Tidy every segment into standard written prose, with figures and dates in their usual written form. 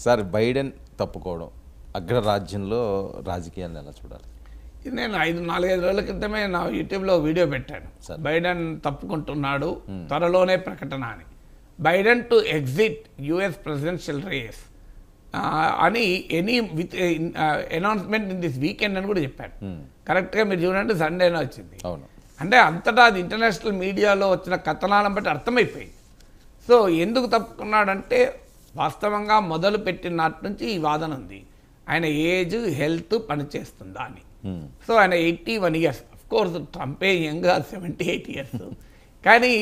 Sir Biden తప్పుకోవడం అగ్రరాజ్యంలో రాజకీయాన్ని ఎలా చూడాలి? ఇది నేను 4-5 రోజుల క్రితమే నా యూట్యూబ్లో వీడియో పెట్టాను. బైడెన్ తప్పుకుంటున్నాడు, త్వరలోనే ప్రకటన అని. Biden to exit US presidential race అని ఎనీ విత్ అనౌన్స్మెంట్ ఇన్ దిస్ వీకెండ్ అని కూడా చెప్పాను. కరెక్ట్గా మీరు చూడండి, సండేనే వచ్చింది. అంటే అంతటా అది ఇంటర్నేషనల్ మీడియాలో వచ్చిన కథనాలను బట్టి అర్థమైపోయింది. సో ఎందుకు తప్పుకున్నాడంటే వాస్తవంగా మొదలు పెట్టిన నాటి నుంచి ఈ వాదన ఉంది, ఆయన ఏజ్ హెల్త్ పనిచేస్తుందా అని. సో ఆయన 81 years, అఫ్ కోర్స్ ట్రంపే యంగ్గా 78 years. కానీ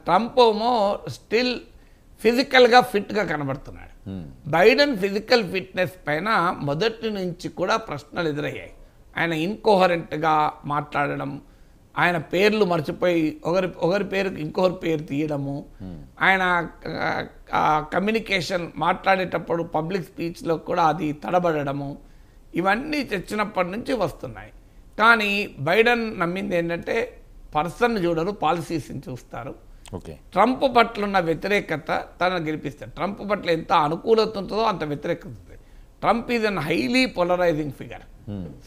ట్రంప్ ఏమో స్టిల్ ఫిజికల్గా ఫిట్గా కనబడుతున్నాడు. బైడెన్ ఫిజికల్ ఫిట్నెస్ పైన మొదటి నుంచి కూడా ప్రశ్నలు ఎదురయ్యాయి. ఆయన ఇన్కోహరెంట్గా మాట్లాడడం, ఆయన పేర్లు మర్చిపోయి ఒకరి పేరుకి ఇంకొకరి పేరు తీయడము, ఆయన కమ్యూనికేషన్ మాట్లాడేటప్పుడు పబ్లిక్ స్పీచ్లో కూడా అది తడబడము, ఇవన్నీ తెచ్చినప్పటి నుంచి వస్తున్నాయి. కానీ బైడెన్ నమ్మింది ఏంటంటే పర్సన్ చూడరు, పాలసీస్ని చూస్తారు. ట్రంప్ పట్ల ఉన్న వ్యతిరేకత తనను గెలిపిస్తారు. ట్రంప్ పట్ల ఎంత అనుకూలత ఉంటుందో అంత వ్యతిరేకత ఉంటుంది. Trump is an highly polarising figure.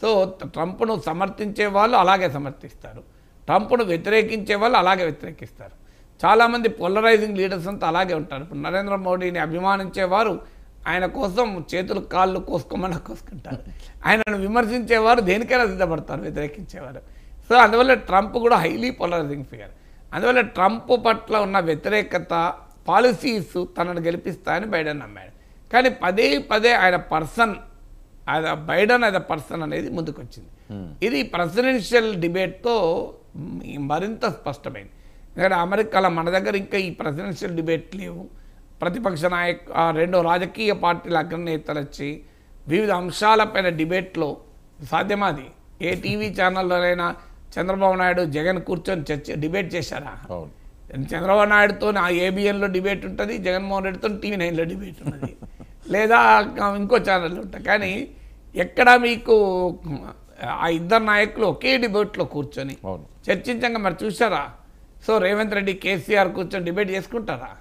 So ట్రంప్ను సమర్థించే వాళ్ళు అలాగే సమర్థిస్తారు, ట్రంప్ను వ్యతిరేకించే వాళ్ళు అలాగే వ్యతిరేకిస్తారు. చాలామంది పోలరైజింగ్ లీడర్స్ అంతా అలాగే ఉంటారు. ఇప్పుడు నరేంద్ర మోడీని అభిమానించేవారు ఆయన కోసం చేతులు కాళ్ళు కోసుకోమని కోసుకుంటారు, ఆయనను విమర్శించేవారు దేనికైనా సిద్ధపడతారు, వ్యతిరేకించేవారు. సో అందువల్ల ట్రంప్ కూడా హైలీ పోలరైజింగ్ ఫిగర్. అందువల్ల ట్రంప్ పట్ల ఉన్న వ్యతిరేకత పాలసీస్ తనను గెలిపిస్తాయని బైడెన్ నమ్మాడు. కానీ పదే పదే ఆయన person, Biden as a person అనేది ముందుకొచ్చింది. ఇది ప్రెసిడెన్షియల్ డిబేట్తో మరింత స్పష్టమైంది. ఎందుకంటే అమెరికాలో మన దగ్గర ఇంకా ఈ ప్రెసిడెన్షియల్ డిబేట్ లేవు. ప్రతిపక్ష రెండు రాజకీయ పార్టీల అగ్రనేతలు వచ్చి వివిధ అంశాలపైన డిబేట్లో సాధ్యమాది. ఏ టీవీ ఛానల్లోనైనా చంద్రబాబు నాయుడు జగన్ కూర్చొని డిబేట్ చేశారా? చంద్రబాబు నాయుడుతో ఏబిఎన్లో డిబేట్ ఉంటుంది, జగన్మోహన్ రెడ్డితో TV9లో డిబేట్ ఉన్నది, లేదా ఇంకో ఛానల్లో ఉంటుంది. కానీ ఎక్కడ మీకు ఆ ఇద్దరు నాయకులు ఒకే డిబేట్లో కూర్చొని చర్చించంగా మరి చూసారా? సో రేవంత్ రెడ్డి కేసీఆర్ కూర్చొని డిబేట్ చేసుకుంటారా?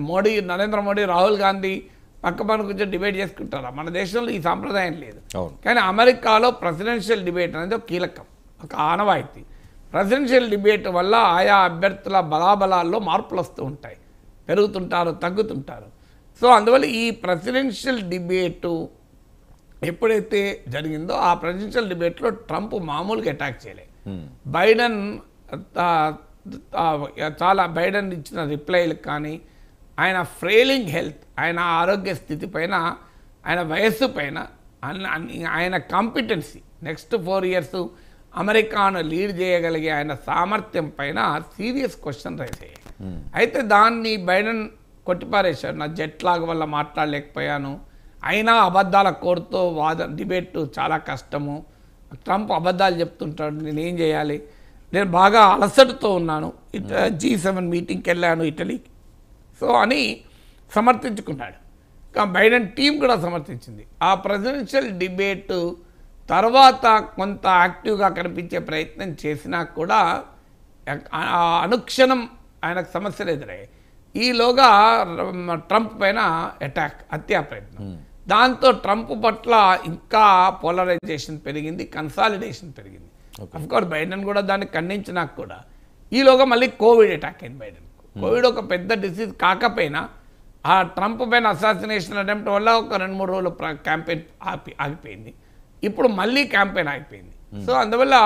మోడీ, నరేంద్ర మోడీ, రాహుల్ గాంధీ పక్క కూర్చొని డిబేట్ చేసుకుంటారా? మన దేశంలో ఈ సాంప్రదాయం లేదు. కానీ అమెరికాలో ప్రెసిడెన్షియల్ డిబేట్ అనేది ఒక కీలకం, ఒక ఆనవాయితీ. ప్రెసిడెన్షియల్ డిబేట్ వల్ల ఆయా అభ్యర్థుల బలాబలాల్లో మార్పులు వస్తూ ఉంటాయి, పెరుగుతుంటారు, తగ్గుతుంటారు. సో అందువల్ల ఈ ప్రెసిడెన్షియల్ డిబేటు ఎప్పుడైతే జరిగిందో ఆ ప్రెసిడెన్షియల్ డిబేట్లో ట్రంప్ మామూలుగా అటాక్ చేయలే. బైడెన్ చాలా బైడెన్ ఇచ్చిన రిప్లైలకు కానీ, ఆయన ఫ్రెయిలింగ్ హెల్త్, ఆయన ఆరోగ్య స్థితి పైన, ఆయన వయస్సు పైన, ఆయన కాంపిటెన్సీ, నెక్స్ట్ 4 years అమెరికాను లీడ్ చేయగలిగే ఆయన సామర్థ్యం పైన సీరియస్ క్వశ్చన్ రైజ్ అయ్యాయి. అయితే దాన్ని బైడెన్ కొట్టిపారేశాడు. నా జెట్ లాగ్ వల్ల మాట్లాడలేకపోయాను, అయినా అబద్ధాల కోరుతో డిబేట్ చాలా కష్టము, ట్రంప్ అబద్ధాలు చెప్తుంటాడు, నేనేం చేయాలి, నేను బాగా అలసటతో ఉన్నాను, G7 మీటింగ్కి వెళ్ళాను ఇటలీకి, సో అని సమర్థించుకున్నాడు. బైడెన్ టీం కూడా సమర్థించింది. ఆ ప్రెసిడెన్షియల్ డిబేట్ తర్వాత కొంత యాక్టివ్గా కనిపించే ప్రయత్నం చేసినా కూడా అనుక్షణం ఆయనకు సమస్యలు ఎదురయ్యాయి. ఈలోగా ట్రంప్ పైన అటాక్, హత్యా ప్రయత్నం. దాంతో ట్రంప్ పట్ల ఇంకా పోలరైజేషన్ పెరిగింది, కన్సాలిడేషన్ పెరిగింది. అఫ్కోర్స్ బైడెన్ కూడా దాన్ని ఖండించినా కూడా ఈలోగా మళ్ళీ కోవిడ్ అటాక్ అయింది బైడెన్. కోవిడ్ ఒక పెద్ద డిసీజ్ కాకపోయినా ఆ ట్రంప్ పైన అసాసినేషన్ అటెంప్ట్ వల్ల ఒక 2-3 రోజులు క్యాంపెయిన్ ఆగిపోయింది. ఇప్పుడు మళ్ళీ క్యాంపెయిన్ ఆగిపోయింది. సో అందువల్ల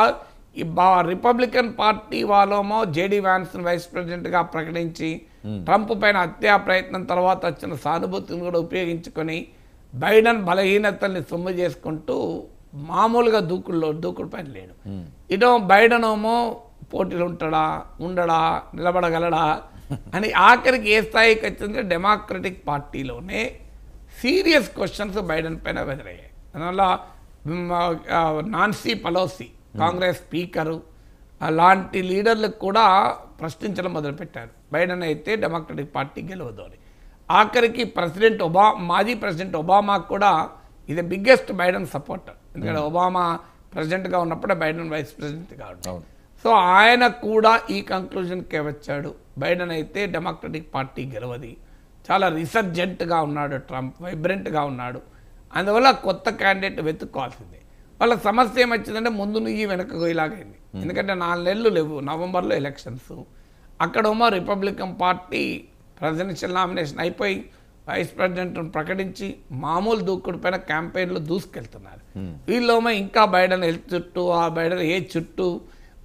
ఈ రిపబ్లికన్ పార్టీ వాళ్ళేమో JD Vance వైస్ ప్రెసిడెంట్గా ప్రకటించి ట్రంప్ పైన హత్యా ప్రయత్నం తర్వాత వచ్చిన సానుభూతిని కూడా ఉపయోగించుకొని బైడెన్ బలహీనతల్ని సొమ్ము చేసుకుంటూ మామూలుగా దూకుడు పైన లేడు. ఇటో బైడెన్ ఏమో పోటీలు ఉండడా, నిలబడగలడా అని ఆఖరికి ఏ స్థాయికి వచ్చిందంటే డెమోక్రటిక్ పార్టీలోనే సీరియస్ క్వశ్చన్స్ బైడెన్ పైన ఎదురయ్యాయి. అందువల్ల నాన్సీ పెలోసి, కాంగ్రెస్ స్పీకరు, అలాంటి లీడర్లకు కూడా ప్రశ్నించడం మొదలుపెట్టారు, బైడెన్ అయితే డెమోక్రటిక్ పార్టీ గెలవదు అని. ఆఖరికి మాజీ ప్రెసిడెంట్ ఒబామాకు కూడా ఇది బిగ్గెస్ట్ బైడెన్ సపోర్టర్. ఎందుకంటే ఒబామా ప్రెసిడెంట్గా ఉన్నప్పుడే బైడెన్ వైస్ ప్రెసిడెంట్గా ఉంటాడు. సో ఆయన కూడా ఈ కంక్లూజన్కే వచ్చాడు, బైడెన్ అయితే డెమోక్రటిక్ పార్టీ గెలవది, చాలా రిసర్జెంట్గా ఉన్నాడు ట్రంప్, వైబ్రెంట్గా ఉన్నాడు. అందువల్ల కొత్త క్యాండిడేట్ వెతుక్కోవాల్సిందే. వాళ్ళ సమస్య ఏమొచ్చిందంటే ముందు నుంచి వెనకకు ఇలాగైంది. ఎందుకంటే 4 నెలలు లేవు, నవంబర్లో ఎలక్షన్స్. అక్కడేమో రిపబ్లికన్ పార్టీ ప్రెసిడెన్షియల్ నామినేషన్ అయిపోయి వైస్ ప్రెసిడెంట్ను ప్రకటించి మామూలు దూకుడు పైన క్యాంపెయిన్లో దూసుకెళ్తున్నారు. వీళ్ళేమో ఇంకా బైడెన్ హెల్త్ చుట్టూ, ఆ బైడెన్ ఏ చుట్టూ,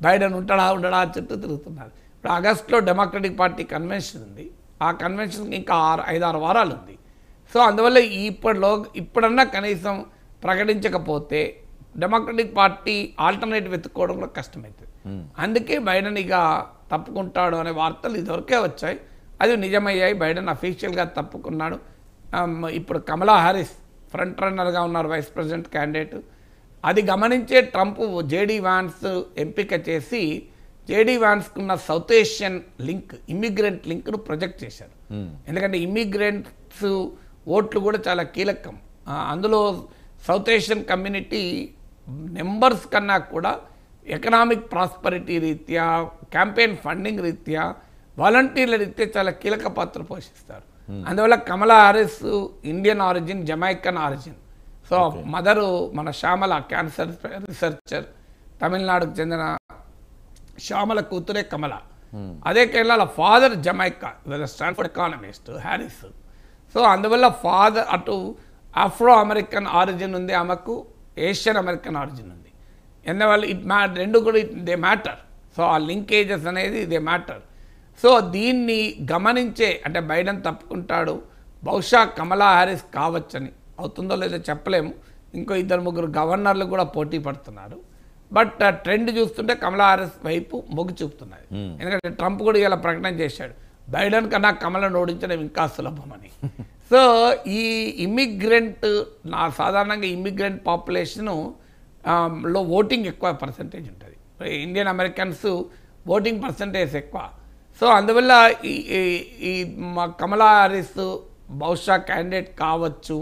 బైడెన్ ఉండడా చుట్టూ తిరుగుతున్నారు. ఇప్పుడు ఆగస్టులో డెమోక్రటిక్ పార్టీ కన్వెన్షన్ ఉంది. ఆ కన్వెన్షన్కి ఇంకా 5-6 వారాలు ఉంది. సో అందువల్ల ఇప్పుడన్నా కనీసం ప్రకటించకపోతే డెమోక్రటిక్ పార్టీ ఆల్టర్నేటివ్ వెతుక్కోవడం కూడా కష్టమవుతుంది. అందుకే బైడెన్ ఇక తప్పుకుంటాడు అనే వార్తలు ఇదివరకే వచ్చాయి. అది నిజమయ్యాయి. బైడెన్ అఫీషియల్గా తప్పుకున్నాడు. ఇప్పుడు కమలా హ్యారిస్ ఫ్రంట్ రన్నర్గా ఉన్నారు, వైస్ ప్రెసిడెంట్ క్యాండిడేట్. అది గమనించే ట్రంప్ జేడీ వ్యాన్స్ ఎంపిక చేసి జేడీ వ్యాన్స్కున్న సౌత్ ఏషియన్ లింక్, ఇమ్మిగ్రెంట్ లింక్ను ప్రొజెక్ట్ చేశారు. ఎందుకంటే ఇమ్మిగ్రెంట్స్ ఓట్లు కూడా చాలా కీలకం. అందులో సౌత్ ఏషియన్ కమ్యూనిటీ నెంబర్స్ కన్నా కూడా ఎకనామిక్ ప్రాస్పరిటీ రీత్యా, క్యాంపెయిన్ ఫండింగ్ రీత్యా, వాలంటీర్ల రీత్యా చాలా కీలక పాత్ర పోషిస్తారు. అందువల్ల Kamala Harris Indian origin, Jamaican origin. So mother మన శ్యామల క్యాన్సర్ రీసెర్చర్, తమిళనాడుకు చెందిన శ్యామల కూతురే కమల. అదే Kerala father Jamaica, Stanford economist Harris. So అందువల్ల ఫాదర్ అటు ఆఫ్రో అమెరికన్ ఆరిజిన్ ఉంది ఆమెకు, ఏషియన్ అమెరికన్ ఆరిజిన్ ఉంది. ఎందువల్ల రెండు కూడా దే మ్యాటర్. సో ఆ లింకేజెస్ అనేది దే మ్యాటర్. సో దీన్ని గమనించే, అంటే బైడెన్ తప్పుకుంటాడు, బహుశా కమలా హ్యారిస్ కావచ్చని, అవుతుందో లేదో చెప్పలేము. ఇంకో 2-3 గవర్నర్లు కూడా పోటీ పడుతున్నారు. బట్ ట్రెండ్ చూస్తుంటే కమలా హ్యారిస్ వైపు మొగ్గు చూపుతున్నది. ఎందుకంటే ట్రంప్ కూడా ఇలా ప్రకటన చేశాడు, బైడెన్ కన్నా కమలను ఓడించడం ఇంకా సులభమని. సో ఈ ఇమ్మిగ్రెంట్, సాధారణంగా ఇమ్మిగ్రెంట్ పాపులేషను లో ఓటింగ్ ఎక్కువ పర్సంటేజ్ ఉంటుంది. ఇండియన్ అమెరికన్స్ ఓటింగ్ పర్సంటేజ్ ఎక్కువ. సో అందువల్ల ఈ కమలా హ్యారిస్ బహుశా క్యాండిడేట్ కావచ్చు.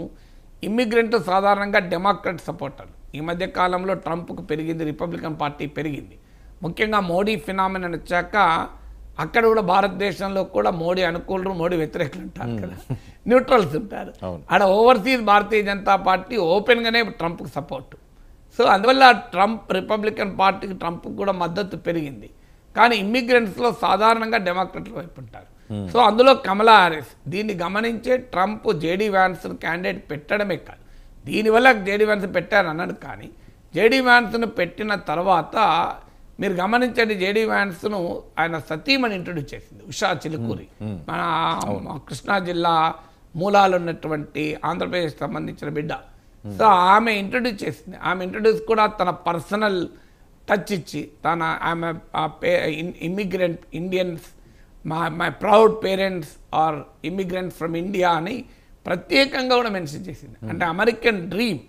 ఇమ్మిగ్రెంట్ సాధారణంగా డెమోక్రాట్ సపోర్టర్లు. ఈ మధ్య కాలంలో ట్రంప్కు పెరిగింది, రిపబ్లికన్ పార్టీ పెరిగింది. ముఖ్యంగా మోడీ ఫినామినన్ వచ్చాక అక్కడ కూడా భారతదేశంలో కూడా మోడీ అనుకూలరు, మోడీ వ్యతిరేకులు ఉంటారు కదా, న్యూట్రల్స్ ఉంటారు. ఆడ overseas Bharatiya Janata party ఓపెన్గానే ట్రంప్కి support. So అందువల్ల ట్రంప్, రిపబ్లికన్ పార్టీకి ట్రంప్కి కూడా మద్దతు పెరిగింది. కానీ ఇమ్మిగ్రెంట్స్లో సాధారణంగా డెమోక్రట్ల వైపు ఉంటారు. సో అందులో కమలా హ్యారిస్. దీన్ని గమనించే ట్రంప్ జేడీ వ్యాన్స్ క్యాండిడేట్ పెట్టడమే కాదు, దీనివల్ల జేడీ వ్యాన్స్ పెట్టారు అన్నాడు. కానీ జేడీ వ్యాన్స్ను పెట్టిన తర్వాత మీరు గమనించండి, జేడీ వ్యాన్స్ను ఆయన సతీమణి ఇంట్రొడ్యూస్ చేసింది, ఉషా చిలుకూరి. మన కృష్ణా జిల్లా మూలాలు ఉన్నటువంటి ఆంధ్రప్రదేశ్ సంబంధించిన బిడ్డ. సో ఆమె ఇంట్రొడ్యూస్ చేసింది. ఆమె ఇంట్రొడ్యూస్ కూడా తన పర్సనల్ టచ్ ఇచ్చి, ఆమె immigrant Indians, my proud parents are immigrants from India అని ప్రత్యేకంగా కూడా మెన్షన్ చేసింది. అంటే అమెరికన్ డ్రీమ్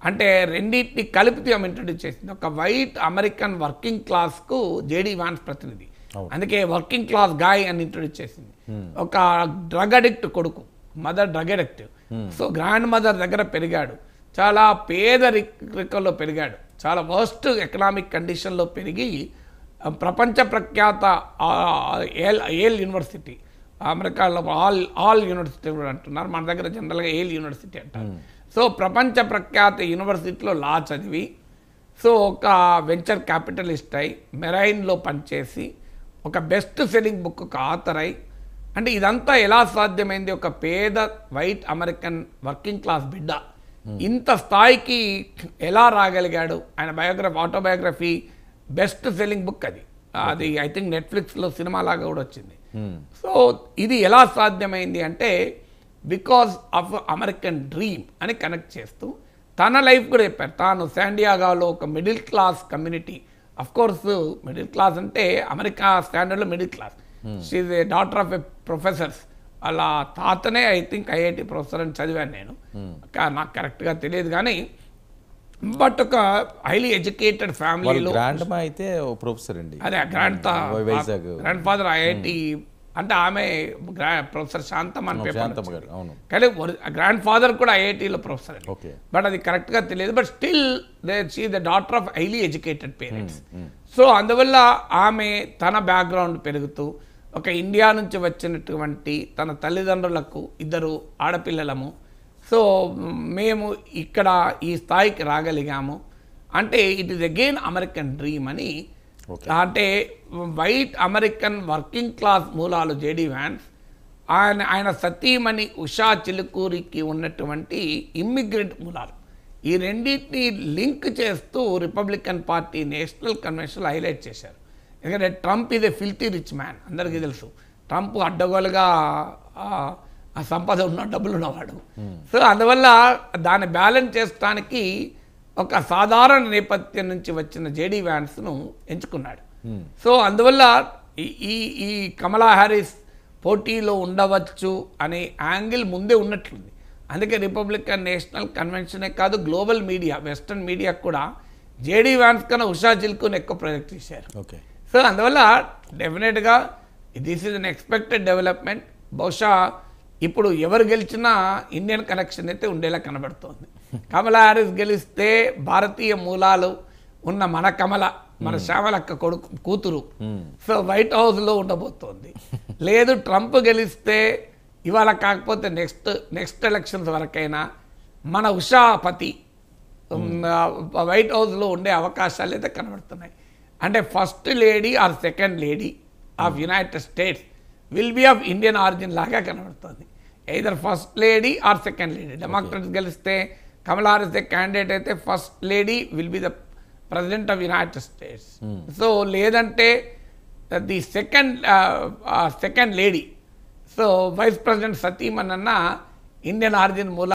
అంటే రెండింటిని కలిపి ఆమె ఇంట్రొడ్యూస్ చేసింది. ఒక వైట్ అమెరికన్ వర్కింగ్ క్లాస్కు జేడీ వ్యాన్స్ ప్రతినిధి, అందుకే వర్కింగ్ క్లాస్ గాయ్ అని ఇంట్రొడ్యూస్ చేసింది. ఒక డ్రగ్ అడిక్ట్ కొడుకు, mother drug addict. So grandmother దగ్గర పెరిగాడు, చాలా పేదరికంలో పెరిగాడు, చాలా వర్స్ట్ ఎకనామిక్ కండిషన్లో పెరిగి ప్రపంచ ప్రఖ్యాత ఏల్ యూనివర్సిటీ, అమెరికాలో ఆల్ యూనివర్సిటీ కూడా అంటున్నారు, మన దగ్గర జనరల్గా ఏల్ యూనివర్సిటీ అంటారు. సో ప్రపంచ ప్రఖ్యాత యూనివర్సిటీలో లా చదివి, సో ఒక వెంచర్ క్యాపిటలిస్ట్ అయి, మెరైన్లో పనిచేసి, ఒక బెస్ట్ సెల్లింగ్ బుక్కు ఆథర్ అయి, అంటే ఇదంతా ఎలా సాధ్యమైంది? ఒక పేద వైట్ అమెరికన్ వర్కింగ్ క్లాస్ బిడ్డ ఇంత స్థాయికి ఎలా రాగలిగాడు? ఆయన ఆటోబయోగ్రఫీ బెస్ట్ సెల్లింగ్ బుక్ అది ఐ థింక్ నెట్ఫ్లిక్స్లో సినిమా లాగా కూడా వచ్చింది. సో ఇది ఎలా సాధ్యమైంది అంటే బికాస్ ఆఫ్ అమెరికన్ డ్రీమ్ అని కనెక్ట్ చేస్తూ తన లైఫ్ కూడా చెప్పారు. తాను శాండియాగోలో ఒక middle class community, of course middle class అంటే అమెరికా స్టాండర్డ్లో middle class. She is a daughter of a professors. అలా తాతనే ఐ థింక్ ఐఐటి ప్రొఫెసర్ అని చదివాను నేను, నాకు కరెక్ట్గా తెలియదు కానీ, బట్ ఒక హైలీ ఎడ్యుకేటెడ్ ఫ్యామిలీలో అయితే ప్రొఫెసర్ అండి. అదే గ్రాండ్ ఫాదర్ ఐఐటి, అంటే ఆమె ప్రొఫెసర్ శాంతమ్మ అని పేపర్, కానీ గ్రాండ్ ఫాదర్ కూడా ఐఐటిలో ప్రొఫెసర్ అండి, బట్ అది కరెక్ట్గా తెలియదు. But still she the daughter of highly educated parents. So అందువల్ల ఆమె తన బ్యాక్గ్రౌండ్ పెరుగుతూ ఒక ఇండియా నుంచి వచ్చినటువంటి తన తల్లిదండ్రులకు ఇద్దరు ఆడపిల్లలము, సో మేము ఇక్కడ ఈ స్థాయికి రాగలిగాము అంటే it is again American dream అని. అంటే వైట్ అమెరికన్ వర్కింగ్ క్లాస్ మూలాలు జేడీ వ్యాన్స్, ఆయన సతీమణి ఉషా చిలుకూరికి ఉన్నటువంటి ఇమ్మిగ్రెంట్ మూలాలు, ఈ రెండింటిని లింక్ చేస్తూ Republican party national convention highlight చేశారు. ఎందుకంటే Trump is a filthy rich man, అందరికీ తెలుసు. ట్రంప్ అడ్డగోలుగా ఆ సంపద ఉన్న డబ్బులు ఉన్నవాడు. సో అందువల్ల దాన్ని బ్యాలెన్స్ చేయడానికి ఒక సాధారణ నేపథ్యం నుంచి వచ్చిన జేడీ వ్యాన్స్ను ఎంచుకున్నాడు. సో అందువల్ల ఈ కమలా హ్యారిస్ పోటీలో ఉండవచ్చు అనే యాంగిల్ ముందే ఉన్నట్లుంది. అందుకే రిపబ్లికన్ నేషనల్ కన్వెన్షనే కాదు, గ్లోబల్ మీడియా, వెస్టర్న్ మీడియా కూడా జేడీ వ్యాన్స్ కన్నా ఉషా చిలుకుని ఎక్కువ ప్రొజెక్ట్ చేశారు. సో అందువల్ల డెఫినెట్గా this is an expected development. బహుశా ఇప్పుడు ఎవరు గెలిచినా ఇండియన్ కనెక్షన్ అయితే ఉండేలా కనబడుతోంది. కమలా హ్యారిస్ గెలిస్తే భారతీయ మూలాలు ఉన్న మన శ్యామలక్క కూతురు సో వైట్ హౌస్లో ఉండబోతోంది. లేదు ట్రంప్ గెలిస్తే ఇవాళ కాకపోతే నెక్స్ట్ ఎలక్షన్స్ వరకైనా మన ఉషాపతి వైట్ హౌస్లో ఉండే అవకాశాలు అయితే కనబడుతున్నాయి. అంటే first lady or second lady of United States will be of Indian origin లాగా కనబడుతుంది. Either first lady or second lady. Democrats గెలిస్తే కమలా హ్యారిస్ క్యాండిడేట్ అయితే first lady will be the president of United States. So లేదంటే the second lady, so vice president సతీమణి అన్న Indian origin మూల